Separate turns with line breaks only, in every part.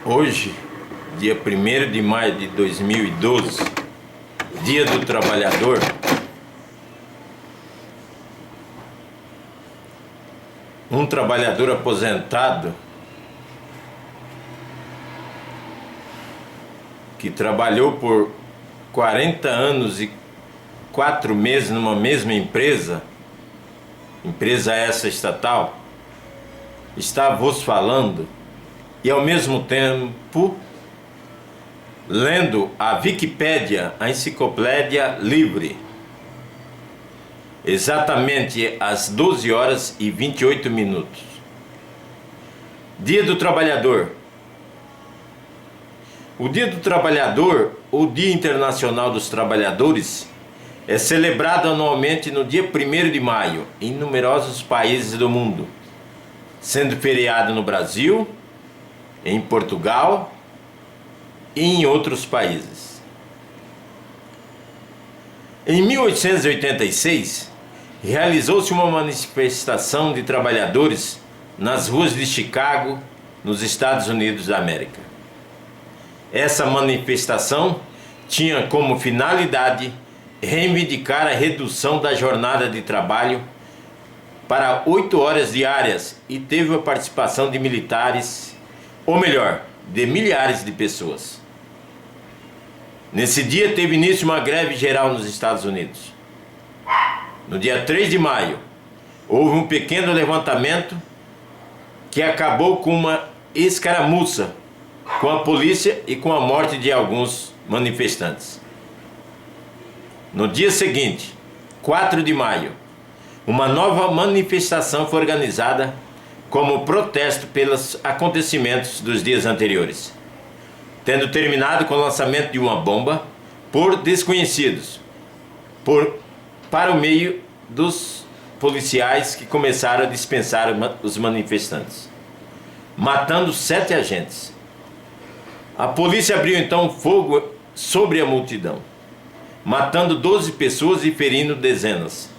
Hoje, dia 1º de maio de 2012, Dia do Trabalhador, um trabalhador aposentado que trabalhou por 40 anos e 4 meses numa mesma empresa essa estatal, está vos falando e ao mesmo tempo lendo a Wikipédia, a enciclopédia livre, exatamente às 12 horas e 28 minutos. Dia do Trabalhador. O Dia do Trabalhador, ou Dia Internacional dos Trabalhadores, é celebrado anualmente no dia 1º de maio em numerosos países do mundo, sendo feriado no Brasil, em Portugal e em outros países. Em 1886, realizou-se uma manifestação de trabalhadores nas ruas de Chicago, nos Estados Unidos da América. Essa manifestação tinha como finalidade reivindicar a redução da jornada de trabalho para 8 horas diárias e teve a participação de militares, ou melhor, de milhares de pessoas. Nesse dia teve início uma greve geral nos Estados Unidos. No dia 3 de maio, houve um pequeno levantamento que acabou com uma escaramuça com a polícia e com a morte de alguns manifestantes. No dia seguinte, 4 de maio, uma nova manifestação foi organizada como protesto pelos acontecimentos dos dias anteriores, tendo terminado com o lançamento de uma bomba por desconhecidos para o meio dos policiais, que começaram a dispensar os manifestantes, matando 7 agentes. A polícia abriu então fogo sobre a multidão, matando 12 pessoas e ferindo dezenas.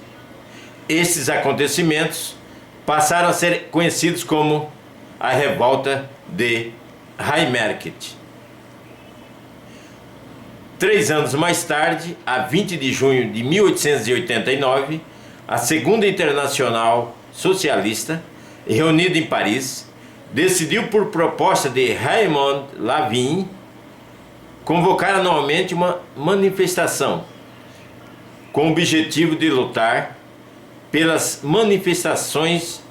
Esses acontecimentos passaram a ser conhecidos como a Revolta de Haymarket. 3 anos mais tarde, a 20 de junho de 1889, a Segunda Internacional Socialista, reunida em Paris, decidiu, por proposta de Raymond Lavigne, convocar anualmente uma manifestação com o objetivo de lutar pelas manifestações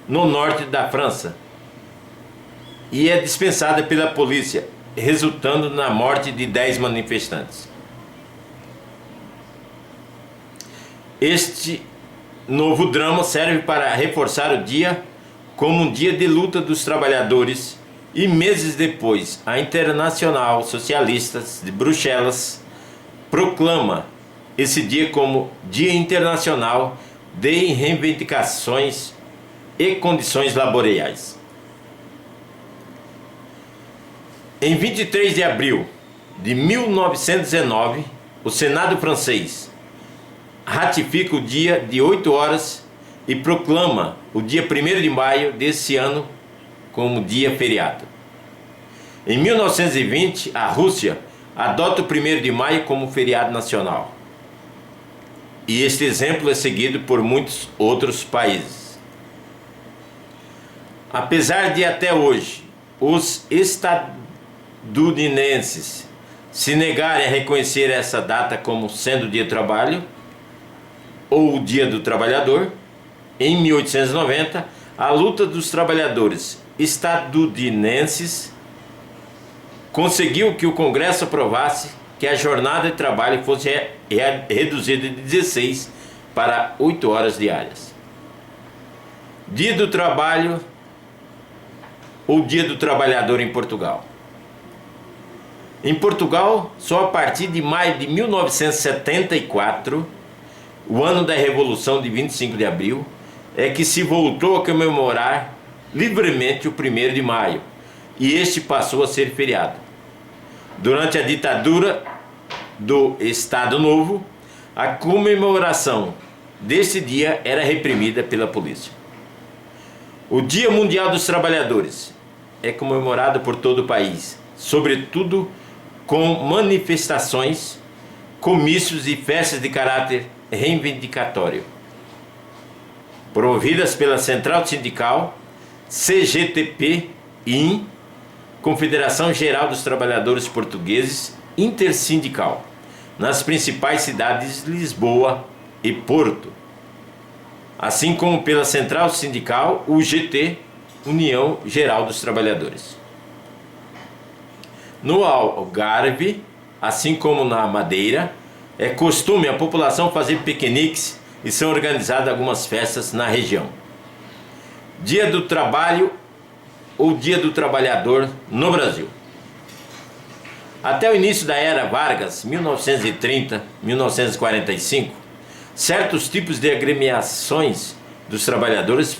no norte da França, e é dispensada pela polícia, resultando na morte de 10 manifestantes. Este novo drama serve para reforçar o dia como um dia de luta dos trabalhadores, e meses depois a Internacional Socialista de Bruxelas proclama esse dia como Dia Internacional de Reivindicações e Condições Laborais. Em 23 de abril de 1919, o Senado francês ratifica o dia de 8 horas e proclama o dia 1º de maio desse ano como dia feriado. Em 1920, a Rússia adota o 1º de maio como feriado nacional. E este exemplo é seguido por muitos outros países. Apesar de até hoje os estadunidenses se negarem a reconhecer essa data como sendo o dia do trabalho ou o Dia do Trabalhador, em 1890, a luta dos trabalhadores estadunidenses conseguiu que o Congresso aprovasse que a jornada de trabalho fosse reduzida de 16 para 8 horas diárias. Dia do Trabalho ou Dia do Trabalhador em Portugal. Em Portugal, só a partir de maio de 1974, o ano da Revolução de 25 de abril, é que se voltou a comemorar livremente o 1º de maio, e este passou a ser feriado. Durante a ditadura do Estado Novo, a comemoração desse dia era reprimida pela polícia. O Dia Mundial dos Trabalhadores é comemorado por todo o país, sobretudo com manifestações, comícios e festas de caráter reivindicatório. Promovidas pela Central Sindical, CGTP-IN, Confederação Geral dos Trabalhadores Portugueses Intersindical, nas principais cidades de Lisboa e Porto, assim como pela Central Sindical UGT, União Geral dos Trabalhadores. No Algarve, assim como na Madeira, é costume a população fazer piqueniques e são organizadas algumas festas na região. Dia do Trabalho ou Dia do Trabalhador no Brasil. Até o início da era Vargas, 1930-1945, certos tipos de agremiações dos trabalhadores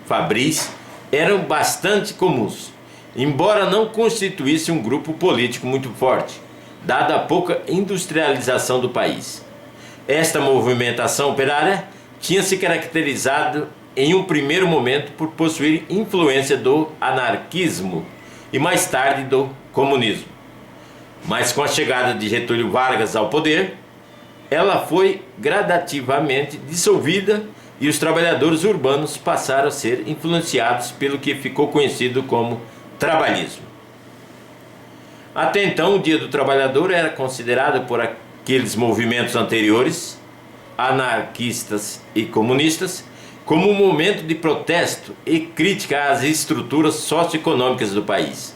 fabris eram bastante comuns, embora não constituísse um grupo político muito forte, dada a pouca industrialização do país. Esta movimentação operária tinha se caracterizado em um primeiro momento por possuir influência do anarquismo e mais tarde do comunismo. Mas com a chegada de Getúlio Vargas ao poder, ela foi gradativamente dissolvida e os trabalhadores urbanos passaram a ser influenciados pelo que ficou conhecido como trabalhismo. Até então, o Dia do Trabalhador era considerado por aqueles movimentos anteriores, anarquistas e comunistas, como um momento de protesto e crítica às estruturas socioeconômicas do país.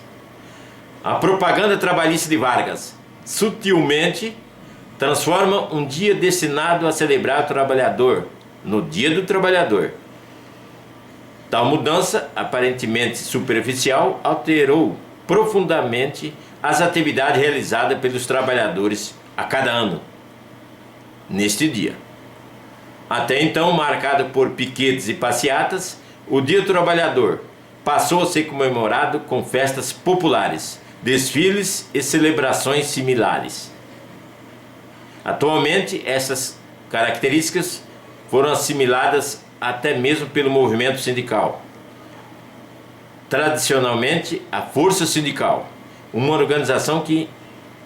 A propaganda trabalhista de Vargas, sutilmente, transforma um dia destinado a celebrar o trabalhador no Dia do Trabalhador. Tal mudança, aparentemente superficial, alterou profundamente as atividades realizadas pelos trabalhadores a cada ano, neste dia. Até então, marcado por piquetes e passeatas, o Dia do Trabalhador passou a ser comemorado com festas populares, desfiles e celebrações similares. Atualmente, essas características foram assimiladas até mesmo pelo movimento sindical. Tradicionalmente, a Força Sindical, uma organização que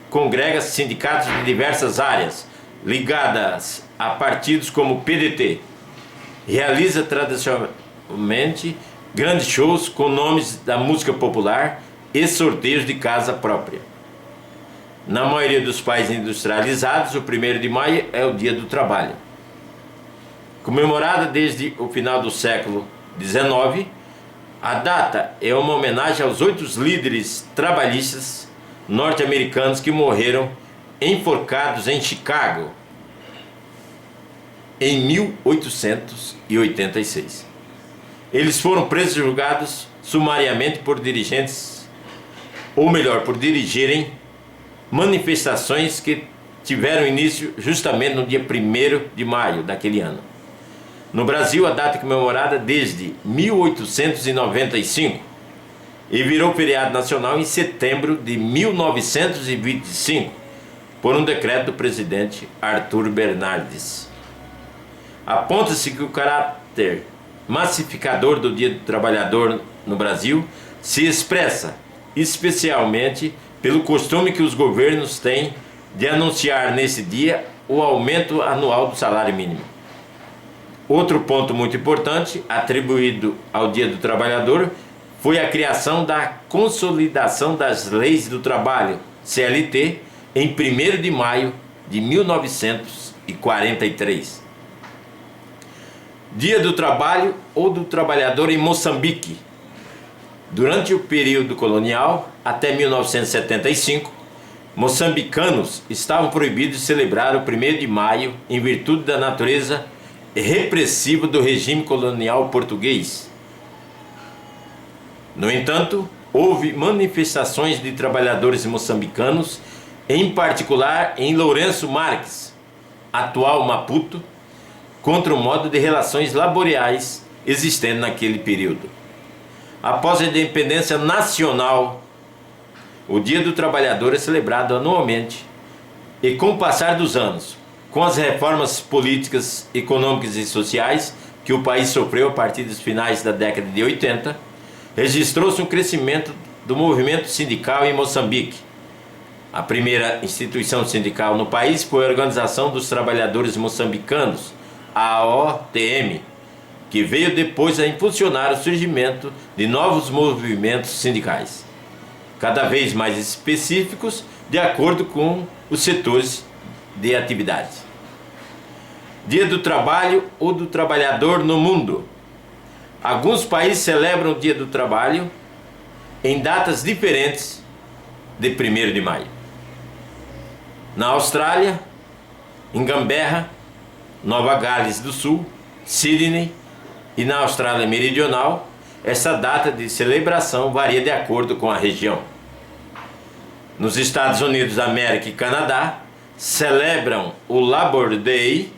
congrega sindicatos de diversas áreas, ligadas a partidos como o PDT, realiza tradicionalmente grandes shows com nomes da música popular e sorteios de casa própria. Na maioria dos países industrializados, o 1º de maio é o Dia do Trabalho. Comemorada desde o final do século XIX, a data é uma homenagem aos 8 líderes trabalhistas norte-americanos que morreram enforcados em Chicago em 1886. Eles foram presos e julgados sumariamente por dirigentes, ou melhor, por dirigirem manifestações que tiveram início justamente no dia 1º de maio daquele ano. No Brasil, a data é comemorada desde 1895 e virou feriado nacional em setembro de 1925, por um decreto do presidente Arthur Bernardes. Aponta-se que o caráter massificador do Dia do Trabalhador no Brasil se expressa especialmente pelo costume que os governos têm de anunciar nesse dia o aumento anual do salário mínimo. Outro ponto muito importante atribuído ao Dia do Trabalhador foi a criação da Consolidação das Leis do Trabalho, CLT, em 1º de maio de 1943. Dia do Trabalho ou do Trabalhador em Moçambique. Durante o período colonial, até 1975, moçambicanos estavam proibidos de celebrar o 1º de maio em virtude da natureza repressiva do regime colonial português. No entanto, houve manifestações de trabalhadores moçambicanos, em particular em Lourenço Marques, atual Maputo, contra o modo de relações laborais existente naquele período. Após a independência nacional, o Dia do Trabalhador é celebrado anualmente e, com o passar dos anos, com as reformas políticas, econômicas e sociais que o país sofreu a partir dos finais da década de 80, registrou-se um crescimento do movimento sindical em Moçambique. A primeira instituição sindical no país foi a Organização dos Trabalhadores Moçambicanos, a OTM, que veio depois a impulsionar o surgimento de novos movimentos sindicais, cada vez mais específicos de acordo com os setores de atividade. Dia do Trabalho ou do Trabalhador no mundo. Alguns países celebram o Dia do Trabalho em datas diferentes de 1º de maio. Na Austrália, em Canberra, Nova Gales do Sul, Sydney e na Austrália Meridional, essa data de celebração varia de acordo com a região. Nos Estados Unidos da América e Canadá, celebram o Labor Day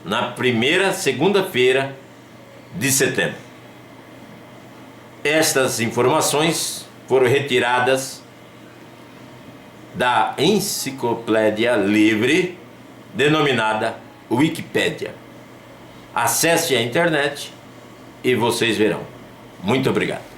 na primeira segunda-feira de setembro. Estas informações foram retiradas da enciclopédia livre denominada Wikipédia. Acesse a internet e vocês verão. Muito obrigado.